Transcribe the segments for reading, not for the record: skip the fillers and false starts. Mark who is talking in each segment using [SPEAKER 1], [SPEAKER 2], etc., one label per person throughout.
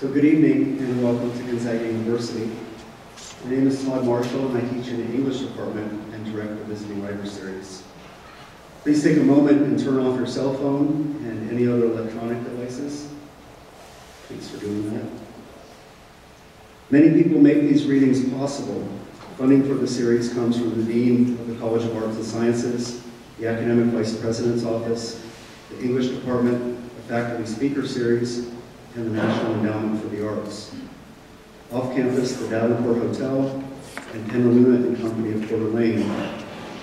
[SPEAKER 1] So good evening and welcome to Gonzaga University. My name is Todd Marshall and I teach in the English department and direct the Visiting Writer Series. Please take a moment and turn off your cell phone and any other electronic devices. Thanks for doing that. Many people make these readings possible. Funding for the series comes from the Dean of the College of Arts and Sciences, the Academic Vice President's Office, the English Department, the Faculty Speaker Series, and the National Endowment for the Arts. Off campus, the Davenport Hotel and Penaluna and Company of Coeur d'Alene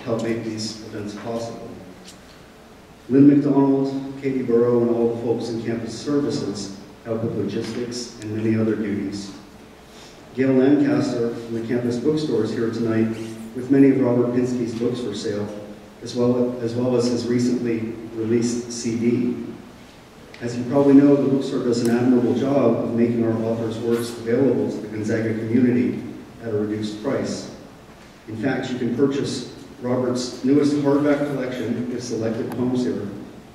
[SPEAKER 1] help make these events possible. Lynn McDonald, Katie Burrow, and all the folks in campus services help with logistics and many other duties. Gail Lancaster from the campus bookstore is here tonight with many of Robert Pinsky's books for sale, as well as his recently released CD. As you probably know, the bookstore does an admirable job of making our authors' works available to the Gonzaga community at a reduced price. In fact, you can purchase Robert's newest hardback collection, his selected poems here,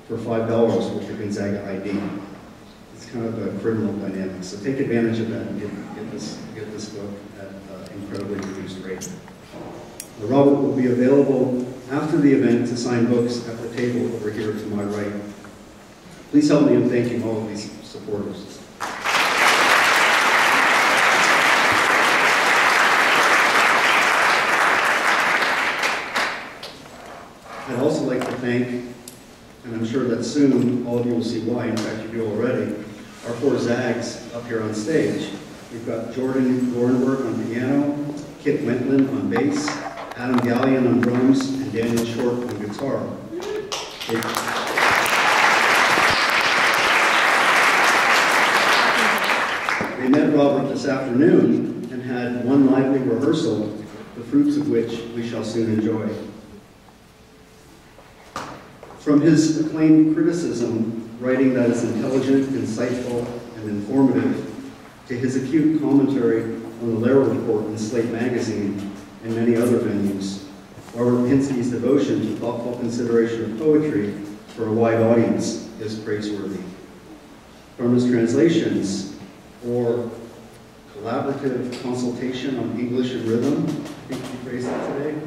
[SPEAKER 1] for $5 with the Gonzaga ID. It's kind of a criminal dynamic, so take advantage of that and get this book at an incredibly reduced rate. Robert will be available after the event to sign books at the table over here to my right. Please help me in thanking all of these supporters. I'd also like to thank, and I'm sure that soon all of you will see why, in fact you do already, our 4 Zags up here on stage. We've got Jordan Gorenberg on piano, Kit Wentland on bass, Adam Gallion on drums, and Daniel Short on guitar. They met Robert this afternoon and had one lively rehearsal, the fruits of which we shall soon enjoy. From his acclaimed criticism, writing that is intelligent, insightful, and informative, to his acute commentary on the Lehrer Report in Slate magazine and many other venues, Robert Pinsky's devotion to thoughtful consideration of poetry for a wide audience is praiseworthy. From his translations, or collaborative consultation on English and rhythm, I think he phrased it today,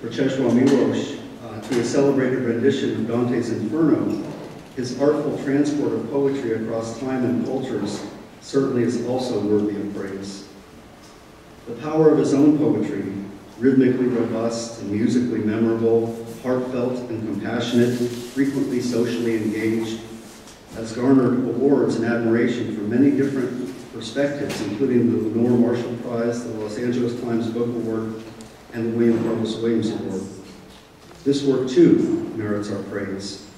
[SPEAKER 1] for Czesław Miłosz, to his celebrated rendition of Dante's Inferno, his artful transport of poetry across time and cultures certainly is also worthy of praise. The power of his own poetry, rhythmically robust and musically memorable, heartfelt and compassionate, frequently socially engaged, has garnered awards and admiration from many different perspectives, including the Lenore Marshall Prize, the Los Angeles Times Book Award, and the William Carlos Williams Award. This work, too, merits our praise.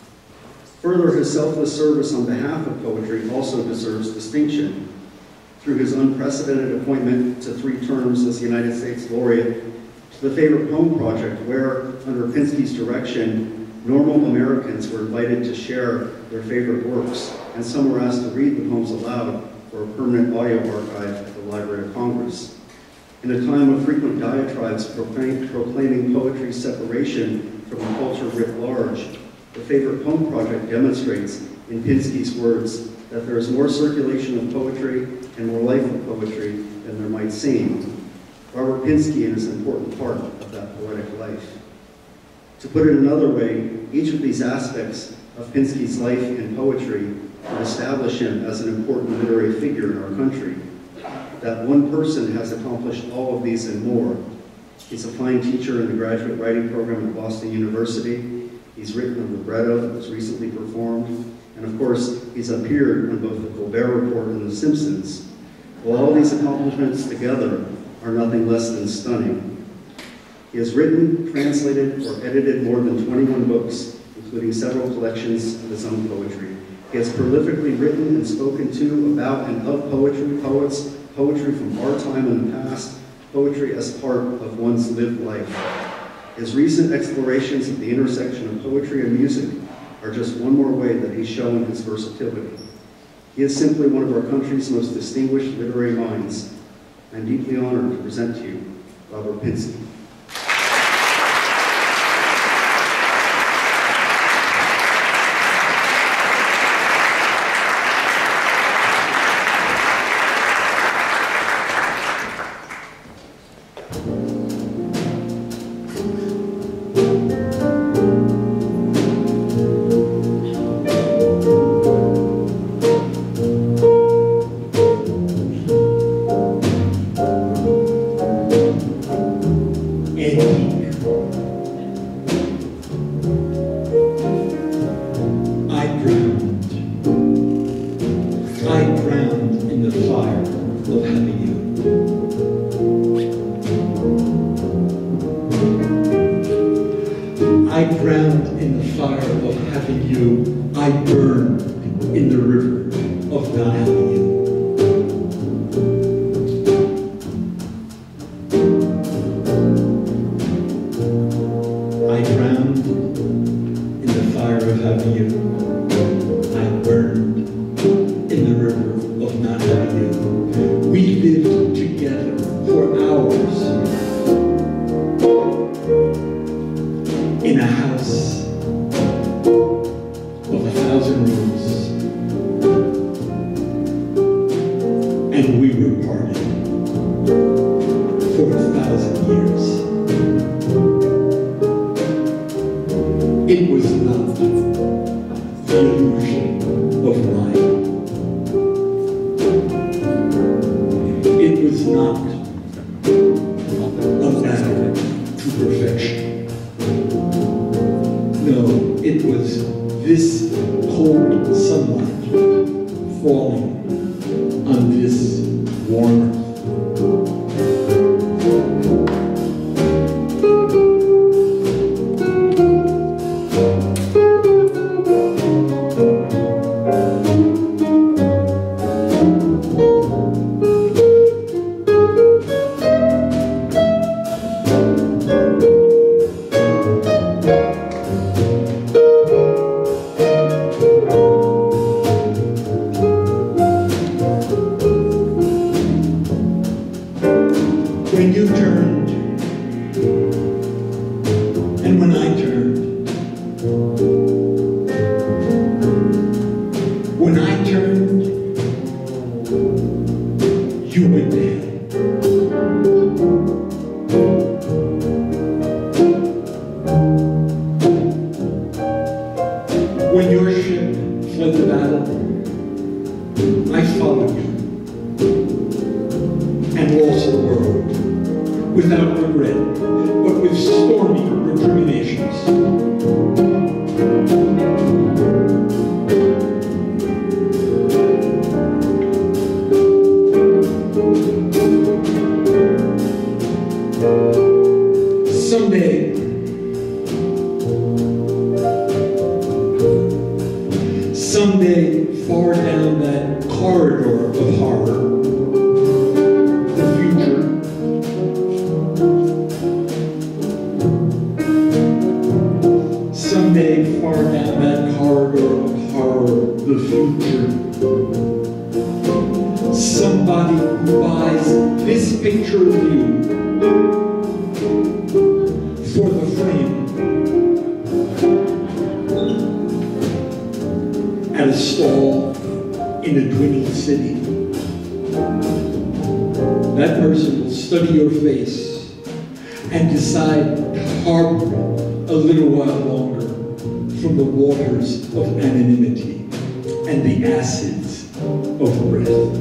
[SPEAKER 1] Further, his selfless service on behalf of poetry also deserves distinction. Through his unprecedented appointment to 3 terms as United States Laureate, to the Favorite Poem Project, where, under Pinsky's direction, normal Americans were invited to share their favorite works, and some were asked to read the poems aloud for a permanent audio archive at the Library of Congress. In a time of frequent diatribes proclaiming poetry's separation from the culture writ large, the Favorite Poem Project demonstrates, in Pinsky's words, that there is more circulation of poetry and more life of poetry than there might seem. Robert Pinsky is an important part of that poetic life. To put it another way, each of these aspects of Pinsky's life and poetry would establish him as an important literary figure in our country. That one person has accomplished all of these and more. He's a fine teacher in the graduate writing program at Boston University. He's written a libretto that was recently performed. And of course, he's appeared on both the Colbert Report and The Simpsons. Well, all these accomplishments together are nothing less than stunning. He has written, translated, or edited more than 21 books, including several collections of his own poetry. He has prolifically written and spoken to, about, and of poetry, poets, poetry from our time in the past, poetry as part of one's lived life. His recent explorations of the intersection of poetry and music are just one more way that he's shown his versatility. He is simply one of our country's most distinguished literary minds. I'm deeply honored to present to you Robert Pinsky.
[SPEAKER 2] I drowned in the fire of having you. I burned in the river of not having you. I drowned in the fire of having you. I burned in the river of not having you. We lived together for hours in a house of 1,000 rooms, and we were parted for 1,000 years. It was not the illusion of mine. It was not a ladder to perfection. No, it was this cold sunlight falling on this warm earth. When you turned, and when I turned, you went ahead. When your ship fled the battle, I followed you and lost the world. Without regret, but with stormy recriminations. Someday, far down that corridor of horror, the future, someday, far down that corridor of horror, the future, somebody who buys this picture of you for the frame at a stall in a dwindling city. That person will study your face and decide to harbor it a little while longer from the waters of anonymity and the acids of breath.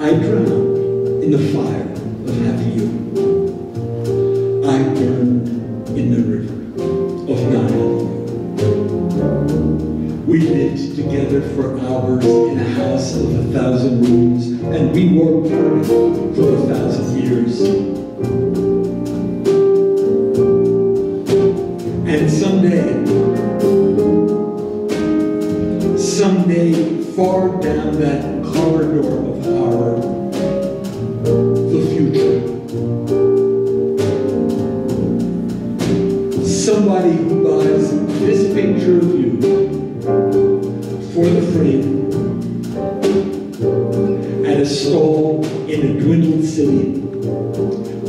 [SPEAKER 2] I drowned in the fire of having you. I burned in the river of not having you. We lived together for hours in a house of 1,000 rooms, and we were parted for 1,000 years. And someday, far down that corridor of the future, somebody who buys this picture of you for the frame at a stall in a dwindled city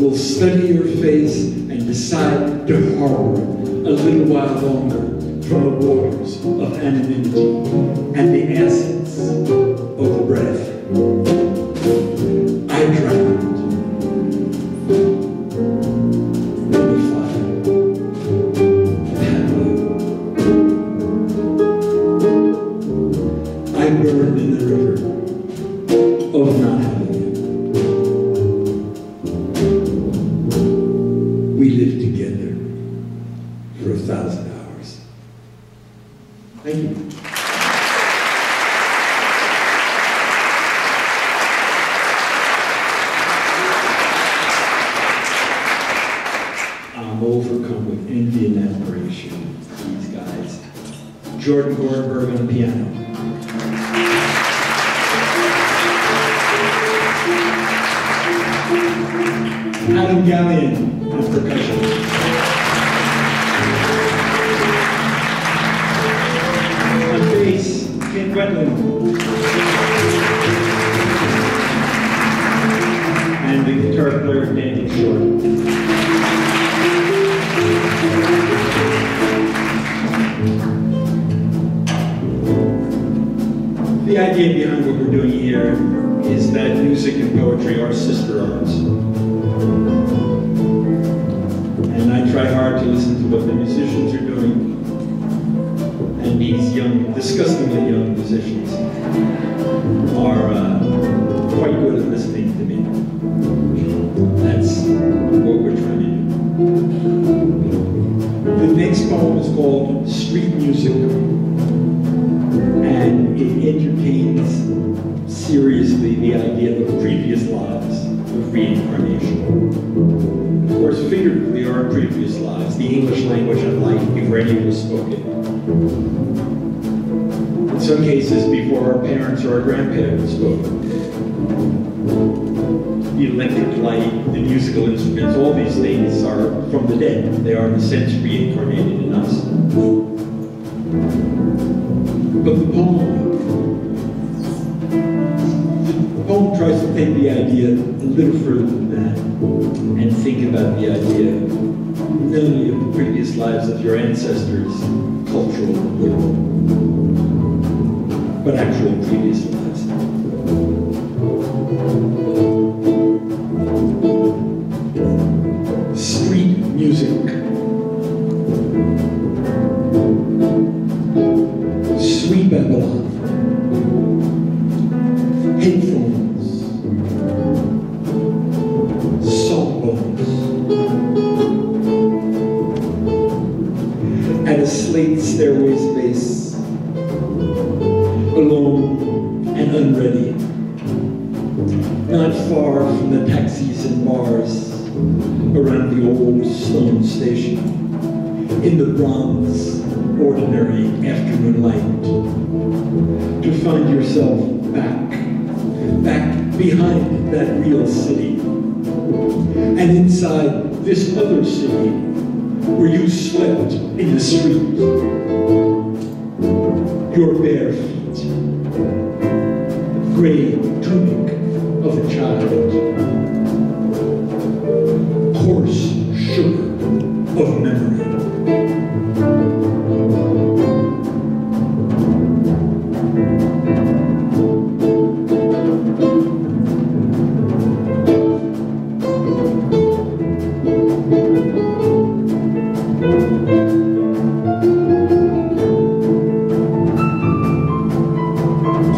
[SPEAKER 2] will study your face and decide to harbor it a little while longer from the waters of anonymity and the essence of the breath. I drowned in the fire of having you. I burned in the river of not having you. We lived together for 1,000 hours. Thank you. I'm overcome with envy and admiration for these guys. Jordan Gorenberg on the piano. Adam Gallion on percussion. On bass, Ken Wetland. And the guitar player, Daniel Short. The idea behind what we're doing here is that music and poetry are sister arts. And I try hard to listen to what the musicians are doing. And these young, disgustingly young musicians are quite good at listening to me. That's what we're trying to do. The next poem is called Street Music. And it entertains seriously the idea of previous lives, of reincarnation. Of course, figuratively, our previous lives, the English language and life before any was spoken. In some cases, before our parents or our grandparents spoke. The electric light, the musical instruments, all these things are from the dead. They are, in a sense, reincarnated in us. But the poem tries to take the idea a little further than that and think about the idea not only of the previous lives of your ancestors, cultural and political, but actual previous lives. Street music. Sweet Babylon, headphones, sawbones, at a slate stairway space, alone and unready, not far from the taxis and bars around the old stone station, in the bronze ordinary afternoon light, to find yourself back behind that real city, and inside this other city where you slept in the street, your bare feet, gray tunic of a child, coarse sugar of memory.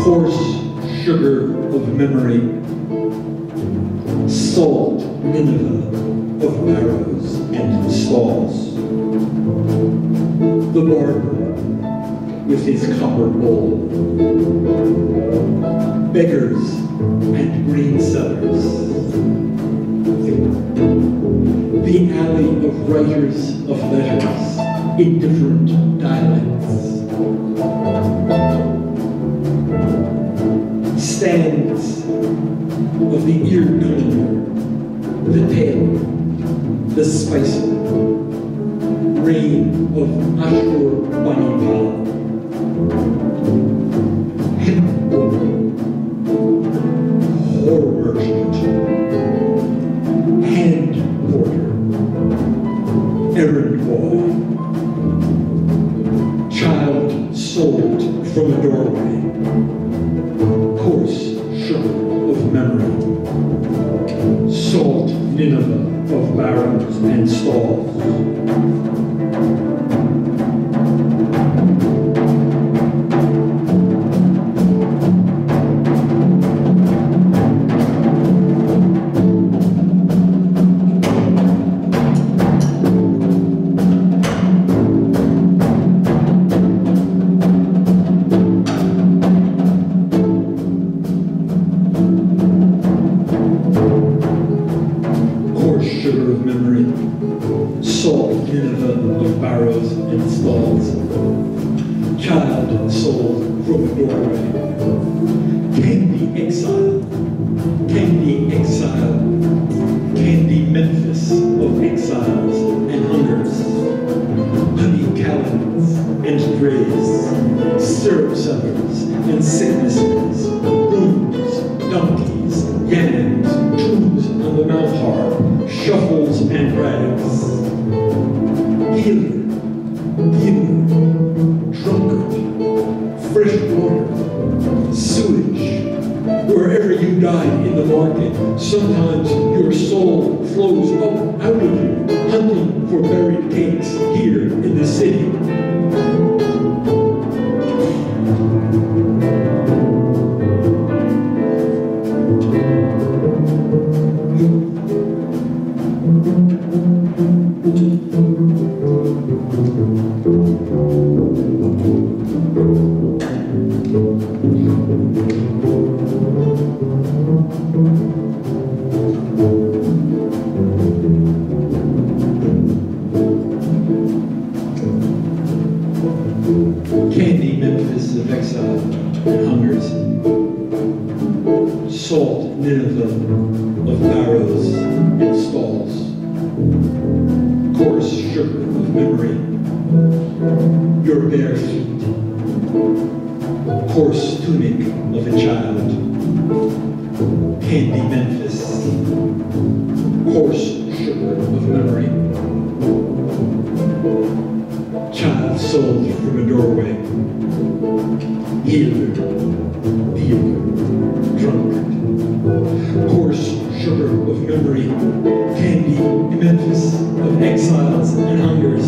[SPEAKER 2] Coarse sugar of memory. Salt Nineveh of barrows and stalls. The barber with his copper bowl. Beggars and grain sellers. The alley of writers of letters in different dialects. Stands of the ear cleaner, the tailor, the spicer, reign of Ashur-bani-pal, hemp woman, whore merchant, hand porter, errand boy, child sold from a doorway, coarse sugar of memory, salt Nineveh of barrows and stalls. Sugar of memory, salt Nineveh of barrows and stalls, child sold from a doorway, candy exile, candy Memphis of exiles and hungers, honey calends and drays, syrup sellers and sicknesses, rooms, donkeys, yams, tubes on the mouth harp, shuffles and rags, healer, drunkard, fresh water, sewage. Wherever you died in the market, sometimes your soul flows up out of you, hunting for buried cakes here in the city. Candy Memphis of exile and hungers, salt Nineveh of barrows and stalls, coarse sugar of memory, your bare feet, coarse tunic of a child, candy Memphis, coarse sugar of memory, child sold from a doorway, healer, dealer, drunkard, coarse sugar of memory, candy Memphis of exiles and hungers,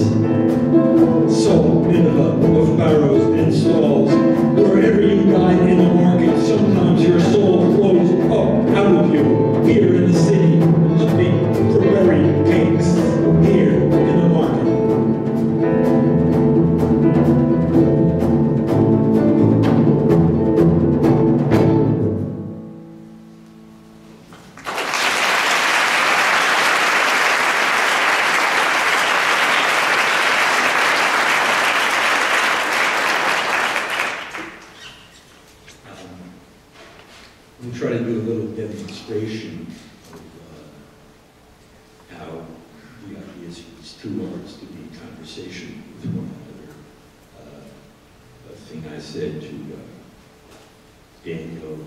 [SPEAKER 2] salt Nineveh of barrows and stalls. Wherever you died in the market, sometimes your soul flows up out of you, here in the city, hunting for buried cakes, here in the market. We'll try to do a little demonstration of how the idea is for these two arts to be in conversation with one another. A thing I said to Daniel,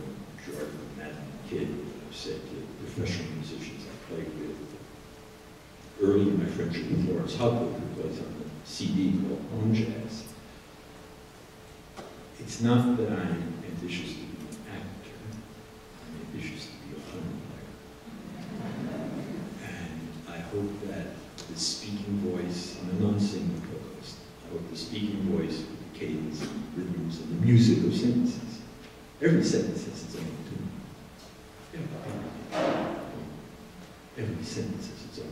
[SPEAKER 2] Jordan, Matt, and Kid, I've said to professional musicians I played with early in my friendship with Lawrence Hubbard, who plays on the CD called On Jazz. It's not that I'm ambitious to be an actor, I'm ambitious to be a horn player. And I hope that the speaking voice, I'm a non-singing vocalist, I hope the speaking voice with the cadence and rhythms and the music of sentences, every sentence has its own tune, Every sentence is its own.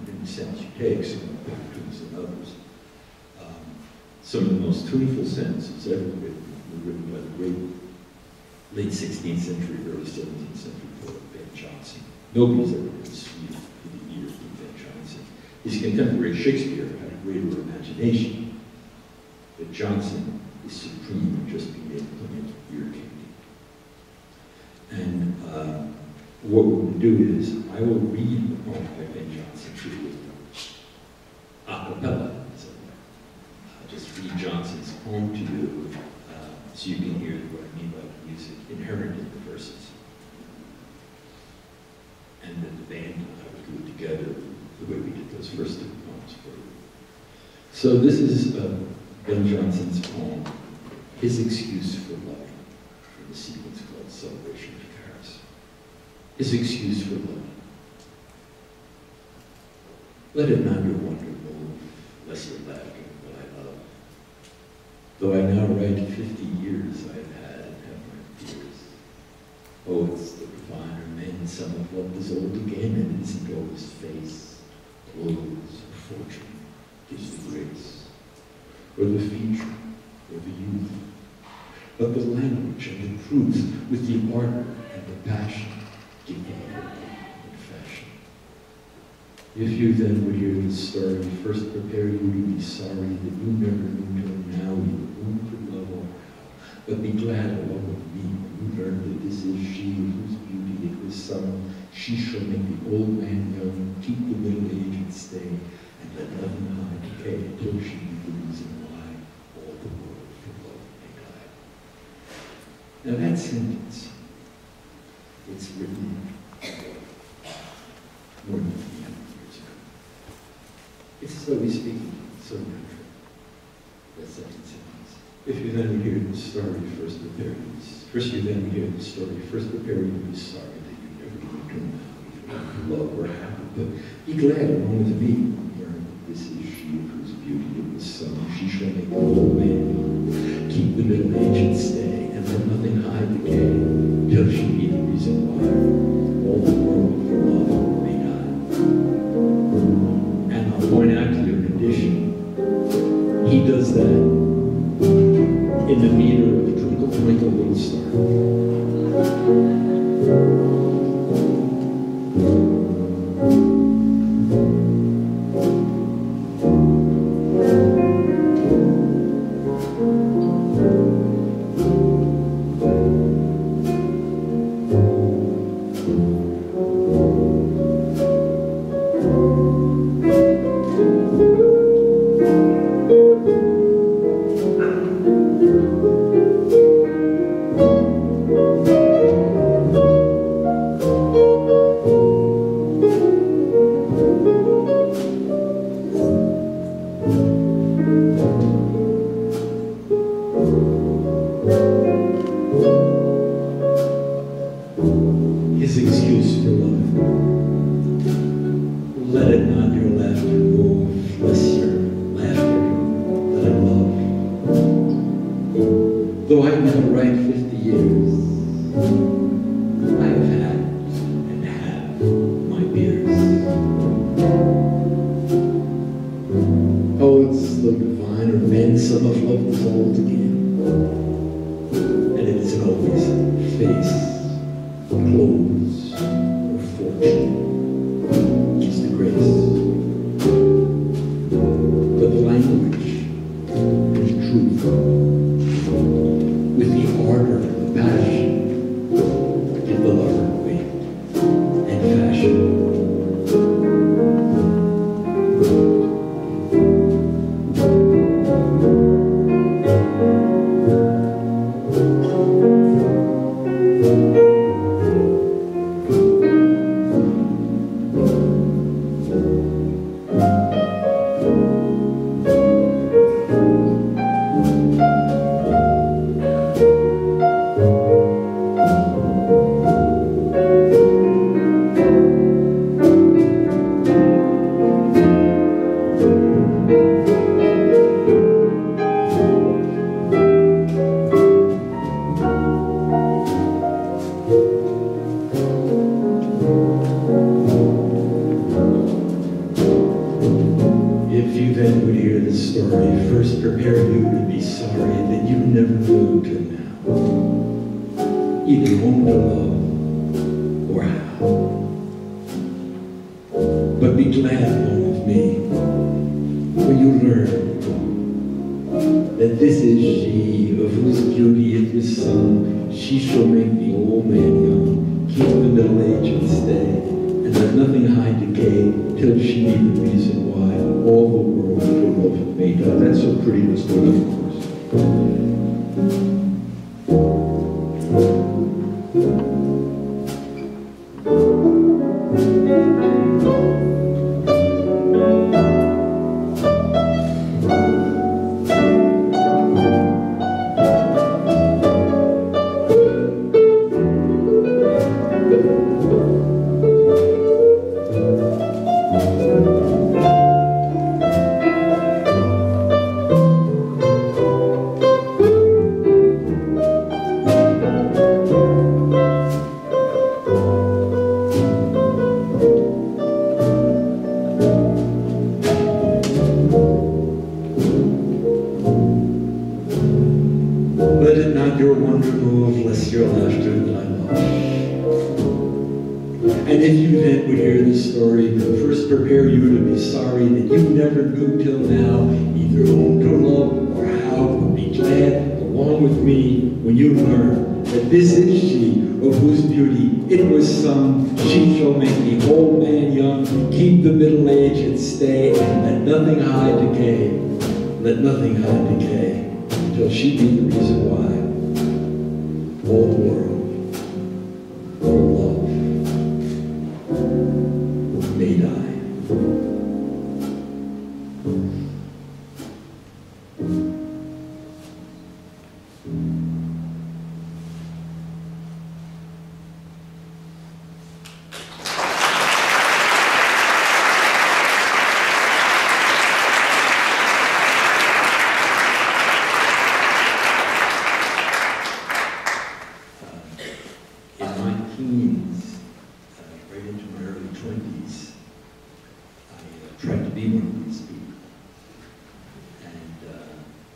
[SPEAKER 2] Every sentence you take, some are better tunes than others. Some of the most tuneful sentences ever written were written by the great late 16th century, early 17th century poet Ben Jonson. Nobody's ever been sweet for the ear than Ben Jonson. His contemporary Shakespeare had a greater imagination, but Jonson is supreme in just being able to make ear candy. And what we're going to do is, I will read the poem by Ben Jonson to you a cappella. So, I'll just read Johnson's poem to you so you can hear what I mean by the music inherent in the verses. And then the band and I will do it together the way we did those first two poems for you. So this is Ben Jonson's poem, His Excuse for Love, from the sequence called Celebration of Paris. His excuse for love. Let it not your wonder move, lest your laughter what I love. Though I now write 50 years I've had and have my fears. Poets that refine or mend some of what is old again, and it isn't always face, clothes, or fortune gives the grace, or the feature, or the youth, but the language and the truth with the ardor and the passion give me hope and fashion. If you then would hear the story, first prepare you to be sorry that you never knew till now you whom to love or how, but be glad along with me when you learn that this is she whose beauty it was sung. She shall make the old man young, keep the middle age and stay, and let nothing high decay until she be the reason why all the world for love may die. Now that sentence, it's written more than 300 years ago. It's slowly speaking, so natural. That second sentence. If you then hear the story, first prepare you. First you then hear the story, first prepare you to be sorry that you never knew till now, even love or happy. But be glad along with me, learn that this is she whose beauty it was sung. She shall make the old man young, keep the middle age and stay, and let nothing hide decay, till she be the reason why all the world for love may die. And I'll point out to you in addition, he does that in the meter of Twinkle, Twinkle, Little Star. His excuse for love. Let it not your laughter move, lest your laughter that I love. Though I now write 50 years, I have had and have my peers. Poets, though divine, or men, some have loved us old again, and it isn't always face, clothes, or fortune gives the grace, home to love or how. But be glad along with me when you learn that this is she of whose beauty it was sung, she shall make the old man young, keep the middle age and stay, and let nothing hide decay, till she be the reason why all the world for love may die. That's so pretty, let's do it, of course. Let it not your wonder move, lest your laughter that I love. And if you then would hear this story, first prepare you to be sorry that you never knew till now either whom to love or how, but be glad along with me when you learn that this is she of whose beauty it was sung, she shall make the old man young, keep the middle age and stay, and let nothing hide decay, let nothing hide decay, till she be the reason why all the world for love may die. Right into my early 20s, I tried to be one of these people. And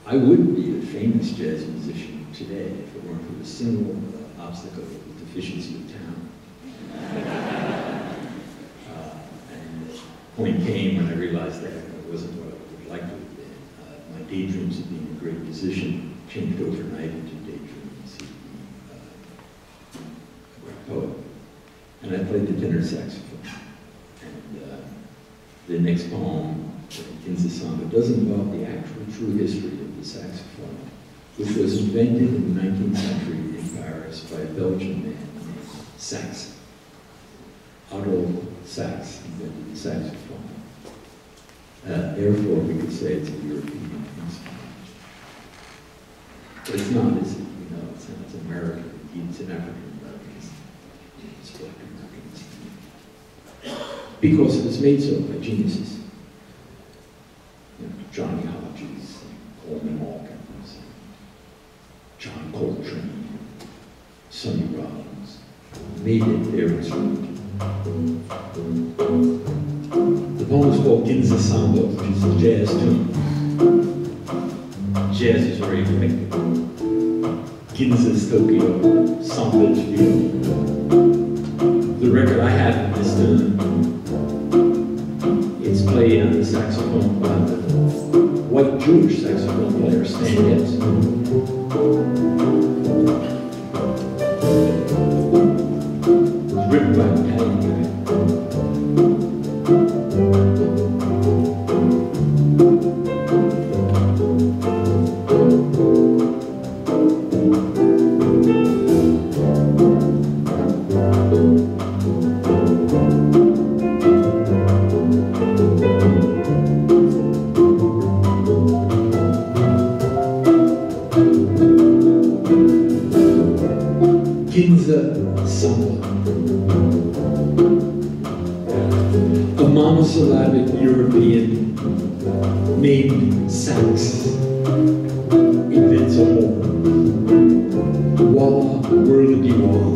[SPEAKER 2] I would be a famous jazz musician today if it weren't for the single obstacle of the deficiency of talent. And the point came when I realized that it wasn't what I would like to have been. My daydreams of being a great musician changed overnight into daydreams of being a great poet. And I played the tenor saxophone. And the next poem, Ginza Samba, does involve the actual true history of the saxophone, which was invented in the 19th century in Paris by a Belgian man named Sax. Otto Sax invented the saxophone. Therefore, we could say it's a European instrument. But it's not, is it? You know, it's American. It's an African American instrument. It's Black American instrument. Because it was made so by geniuses. You know, Johnny Hodges, Coleman Hawkins, John Coltrane, Sonny Rollins, made it their instrument. The poem is called Ginza Samba, which is a jazz tune. Jazz is very effective. Ginza's Tokyo, Samba's Rio. The record I have in this tune, it's played on the saxophone by the white Jewish saxophone player, Stan Getz. It's written by an Italian guy. Ginza Samba. A monosyllabic European named Sax invents a horn. Walla whirligee-wah.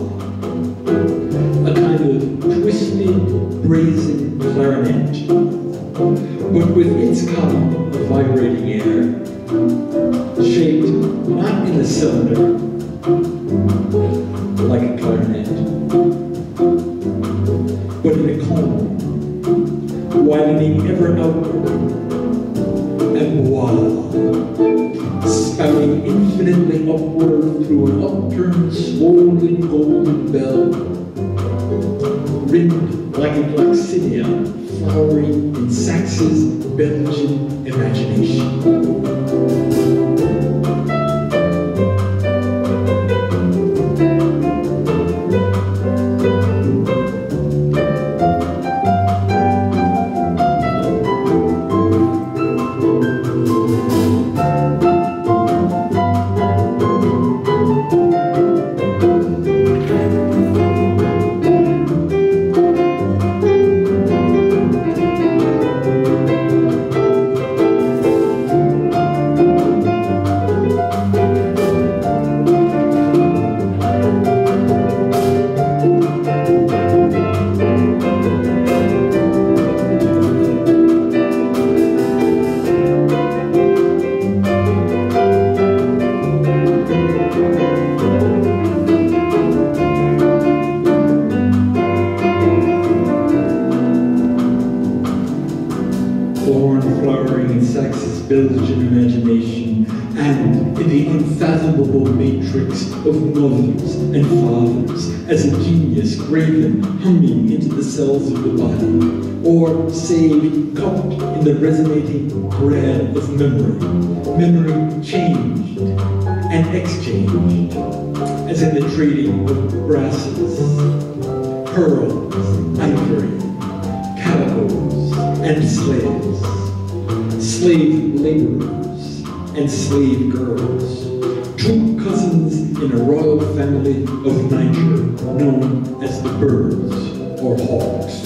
[SPEAKER 2] A kind of twisted, brazen clarinet, but with its column of vibrating air, shaped not in a cylinder, like a clarinet, but in a calm, widening ever outward, and voila, spouting infinitely upward through an upturned, swollen golden bell, rimmed like a gloxinia, flowering in Saxe's Belgian imagination. Belgian imagination, and in the unfathomable matrix of mothers and fathers, as a genius graven, humming into the cells of the body, or saved, cupped in the resonating bread of memory changed and exchanged, as in the trading of brasses, pearls, ivory, calicos, and slaves. Slave laborers and slave girls, two cousins in a royal family of Niger known as the birds or hawks.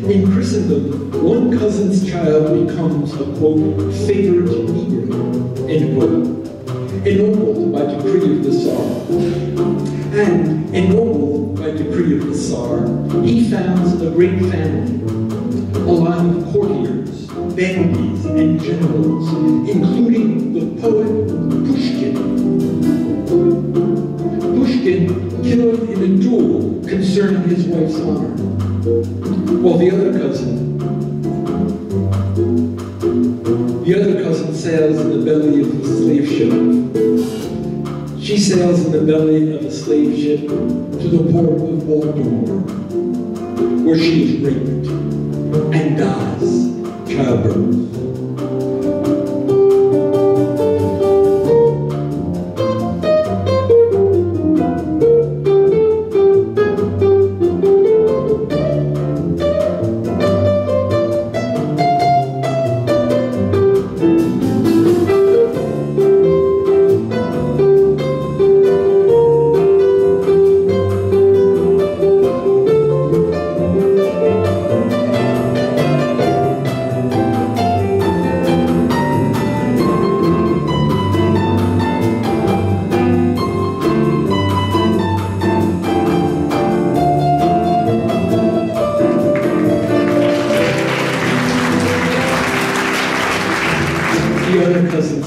[SPEAKER 2] In Christendom, one cousin's child becomes a, quote, favorite Negro, end quote, ennobled by decree of the Tsar. And ennobled by decree of the Tsar, he founds a great family, a line of courtiers, dandies, and generals, including the poet Pushkin. Pushkin killed in a duel concerning his wife's honor, while the other cousin sails in the belly of the slave ship. She sails in the belly of a slave ship to the port of Baltimore, where she is raped and dies childbirth.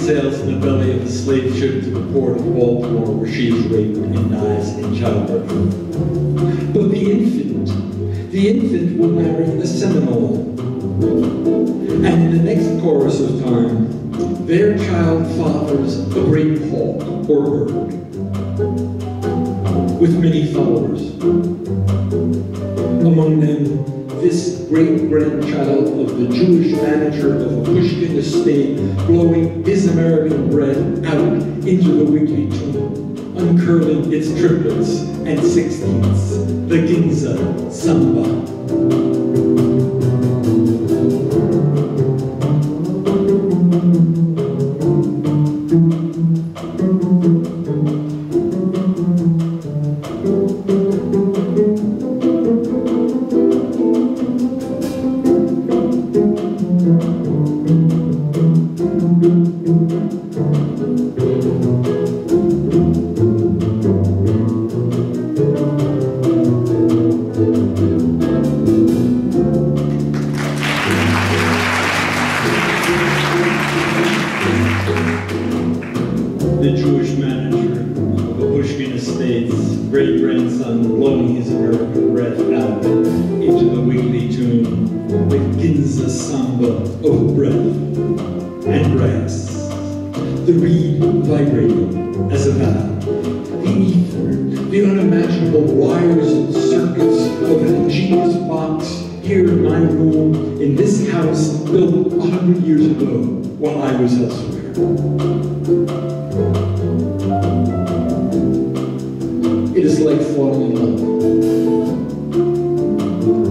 [SPEAKER 2] Sails in the belly of the slave ship to the port of Baltimore, where she is raped and dies in childbirth. But the infant will marry a Seminole. And in the next chorus of time, their child fathers a great hawk or bird, with many followers. Among them, this great-grandchild of the Jewish manager of a Pushkin estate, blowing his American bread out into the weekly tune, uncurling its triplets and 6th hits, the Ginza Samba. The Jewish manager of the Pushkin Estates, great-grandson blowing his American breath out into the wiggly tune, the Ginza Samba of breath and brass, the reed vibrating as a vow, the ether, the unimaginable wires and circuits of an ingenious box here in my room, in this house built 100 years ago while I was elsewhere. It is like falling in love.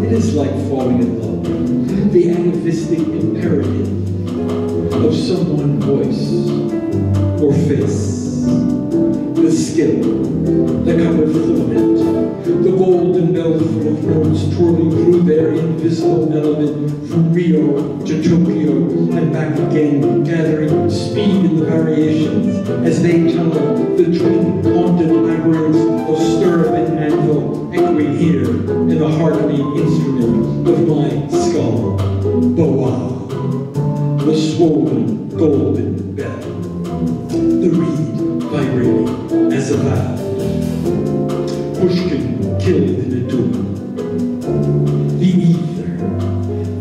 [SPEAKER 2] It is like falling in love. The atavistic imperative of someone's voice or face. The skill, the copper filament, the golden bell full of notes twirling through their invisible element from Rio to Tokyo and back again, gathering speed in the variations as they tunnel the twin haunted labyrinths of stirrup and anvil echoing here in the hardening instrument of my skull. Boa, the swollen golden bell, the reed vibrating as a vow. Pushkin killed in a tune. The ether,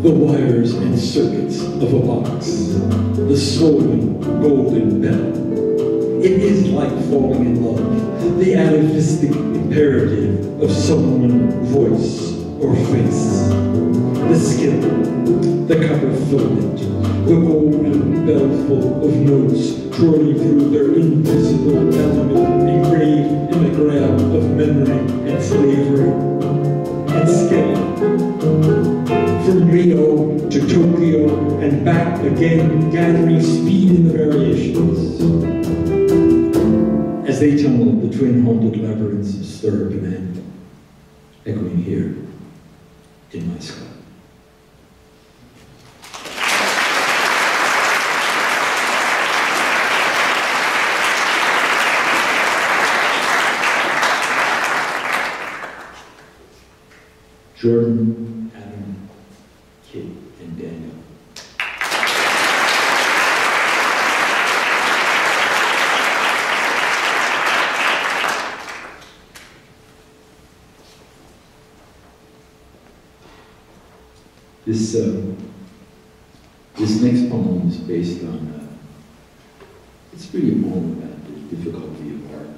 [SPEAKER 2] the wires and circuits of a box, the swollen golden bell. It is like falling in love, the atavistic imperative of someone's voice or face. The skill, the copper filament, the golden bell full of notes twirling through their invisible element engraved in the grab of memory and slavery. And skill, from Rio to Tokyo and back again, gathering speed in the variations as they tunnel the twin haunted labyrinths of stirrup and anvil, echoing here in my skull. Jordan, Adam, Kit, and Daniel. This next poem is based on, it's really a poem about the difficulty of art.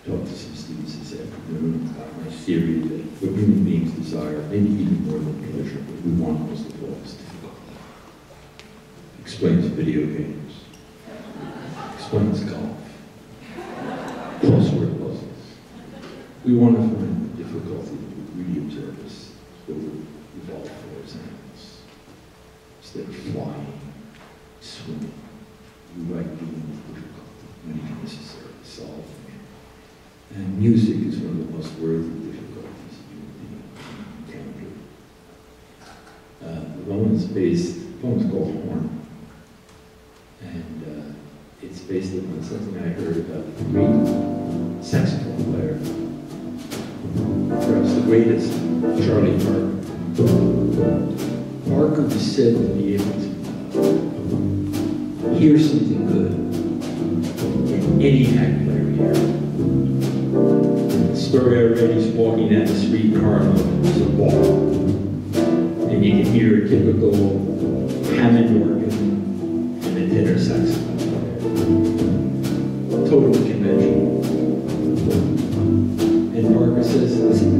[SPEAKER 2] I talked to some students this afternoon about my theory that what human beings desire, maybe even more than pleasure, but we want most of all is difficulty. Explains video games, explains golf, crossword puzzles. We want to find the difficulty that would really observe us, that would evolve for us animals. Instead of flying, swimming, we like dealing with difficulty when it is necessary to solve. And music is one of the most worthy difficulties you can encounter. The poem is called Horn. And it's based upon something I heard about the great saxophone player, perhaps the greatest, Charlie Parker. Parker was said to be able to hear something good in any hack player here. The story I read, he's walking down the street, car, there's a ball. And you can hear a typical Hammond organ and a tenor saxophone player. Totally conventional. And Parker says, listen,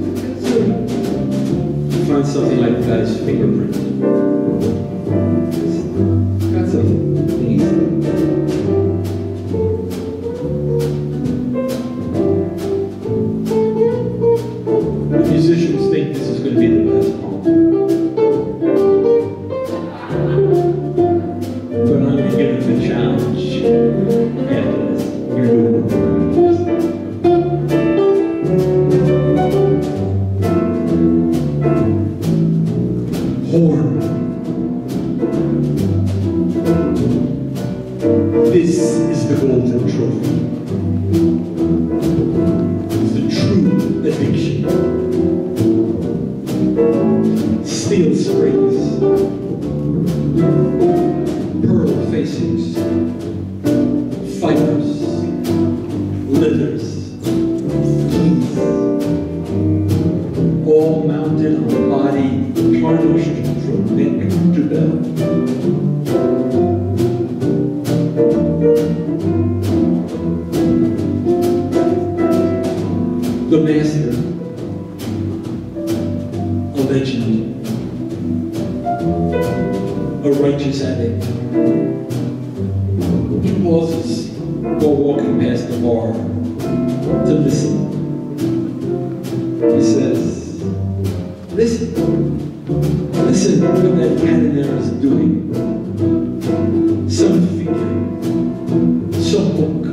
[SPEAKER 2] you find something like the guy's fingerprint. Got something easy. addiction. Steel springs, pearl facings, fibers, leathers, keys, all mounted on a body tarnished from neck to bell. The master, a legend, a righteous addict. He pauses while walking past the bar to listen. He says, listen what that cat in there is doing. Some figure, some hook,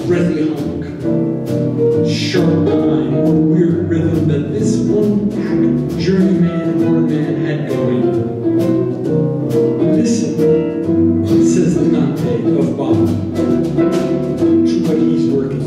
[SPEAKER 2] breathy hunk, sharp line, or weird rhythm that this one hack journeyman or man had going. Listen, says the Dante of Bob, to what he's working.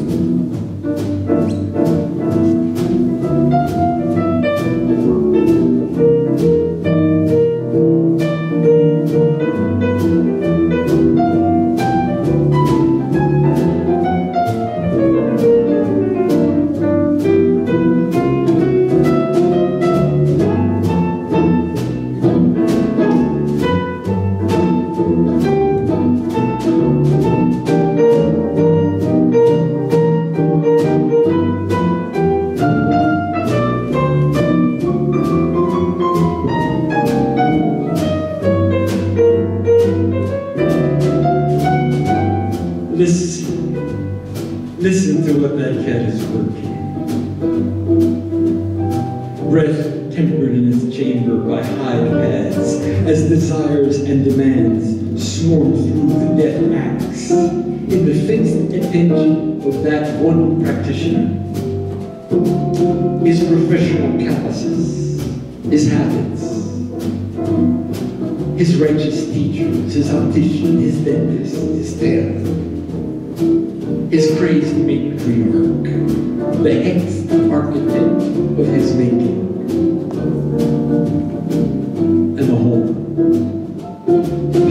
[SPEAKER 2] Listen to what that cat is working. Breath tempered in its chamber by high pads, as desires and demands swarm through the death axe in the fixed attention of that one practitioner. His professional calluses, his habits, his righteous teachers, his optician, his dentist, his tailor, his crazy matriarch, the ex-architect of his making, and the home,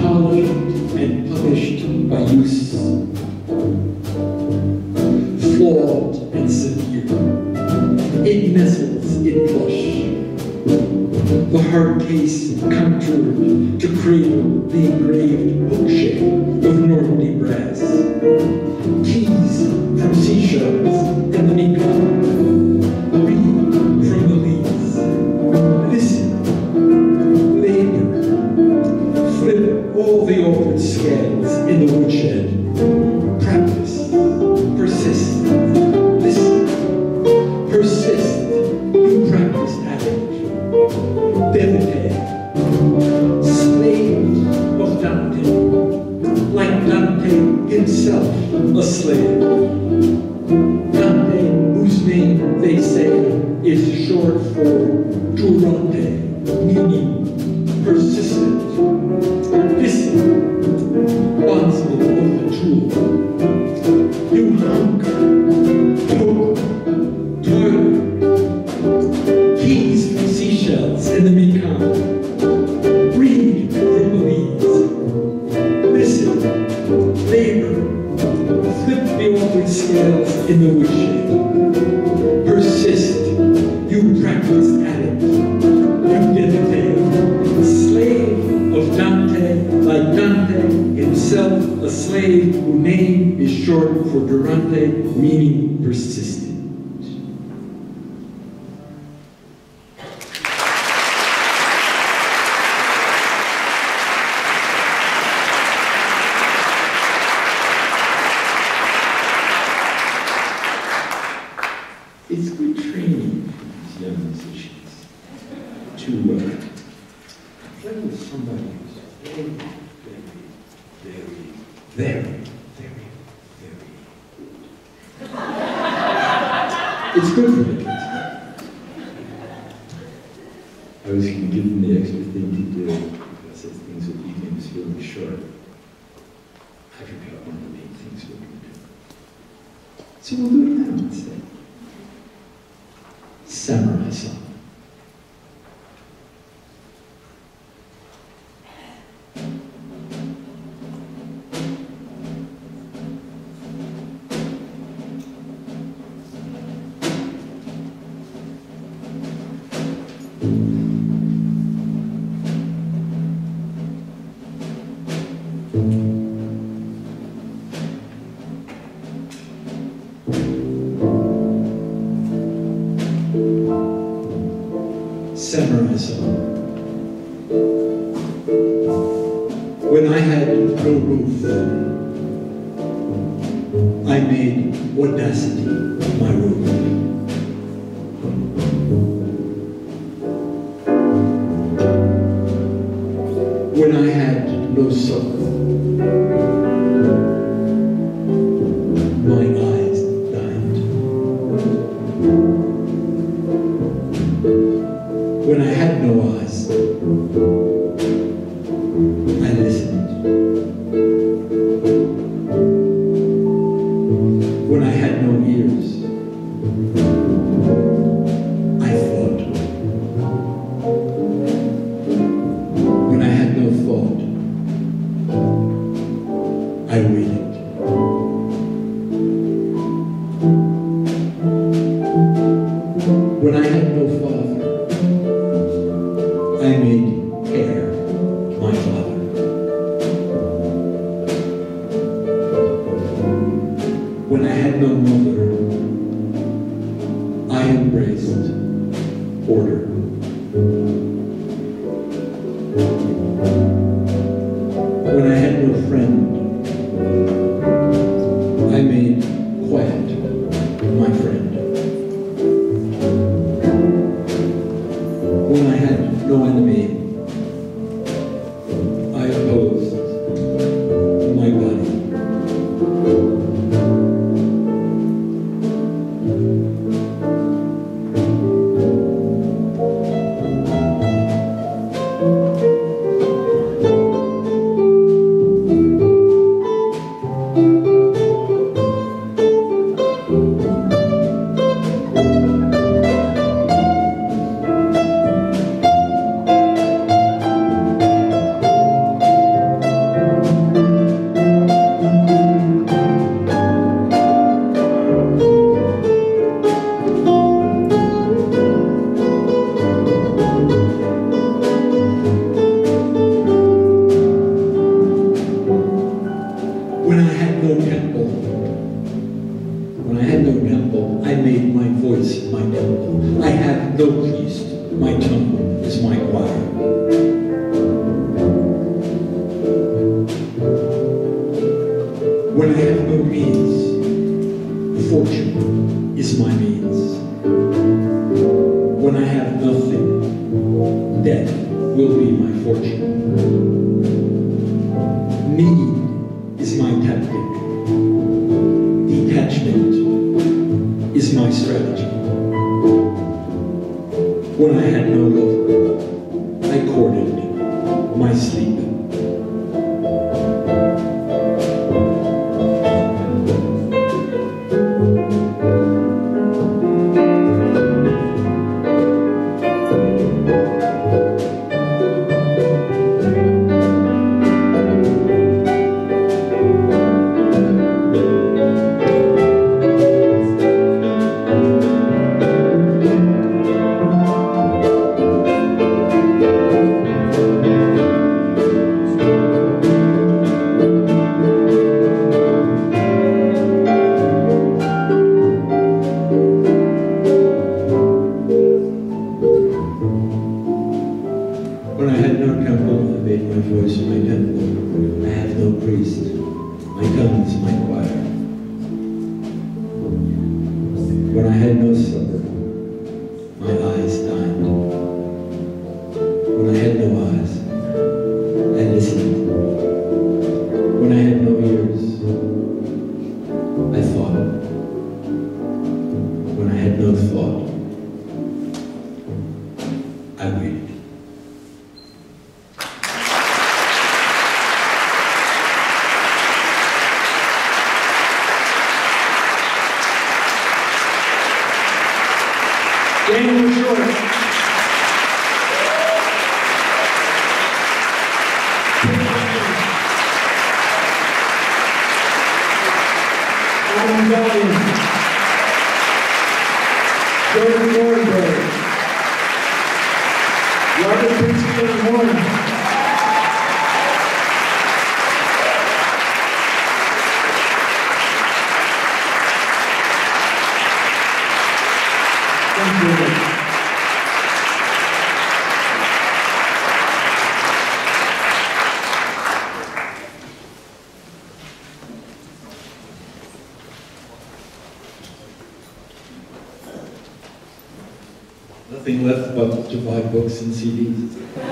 [SPEAKER 2] polished and punished by use, flawed and severe. It nestles in plush, the hard case contoured to cradle the engraved bookshelf of Normandy brass. Keys from seashells and the Mekong. Read from the leaves. Listen. Labor. Flip all the awkward scales in the woodshed. Practice. Persist. Listen. Persist. You practice addict. Devotee. Slave of Dante. Like Dante himself, a slave. Dante, whose name they say is short for Durante, meaning persistent. Listen, bondsman of the tool. You hunger, hope, toil. Keys from seashells in the Mekong. Read from the leaves. Listen, labor, flip the awkward scales in the woodshed. Persist, you practice addict. You dedicate, slave of Dante, like Dante himself, a slave whose name is short for Durante, meaning persistent. It's good training for these young musicians to play with somebody who's very, very, very, very, very. It's good for the kids. I was going to give them the extra thing to do because as things with evening was really short, I forgot one of the main things we're going to do. So we'll do it now instead. samurai song. Samurai song. When I had no roof, I made audacity my roof. When I had no soul, my eyes died. When I had no eyes, I listened. When I had no ears, I thought. When I had no thought, I waited. When I had no father, I made hair my father. When I had no mother, I embraced order. When I had no friend, I made quiet my friend. When I had no enemy, I opposed my body. When I had no temple, I made my voice my temple. I have no priest, my tongue is my choir. When I have no means, fortune is my means. When I have nothing, death will be my fortune. Need is my tactic. Detachment is my strategy. When I had no lover, I courted my sleep. Daniel Short. Adam Valiant. Jordan Thornberg. Robert Pinsky on horn. Nothing left but to buy books and CDs.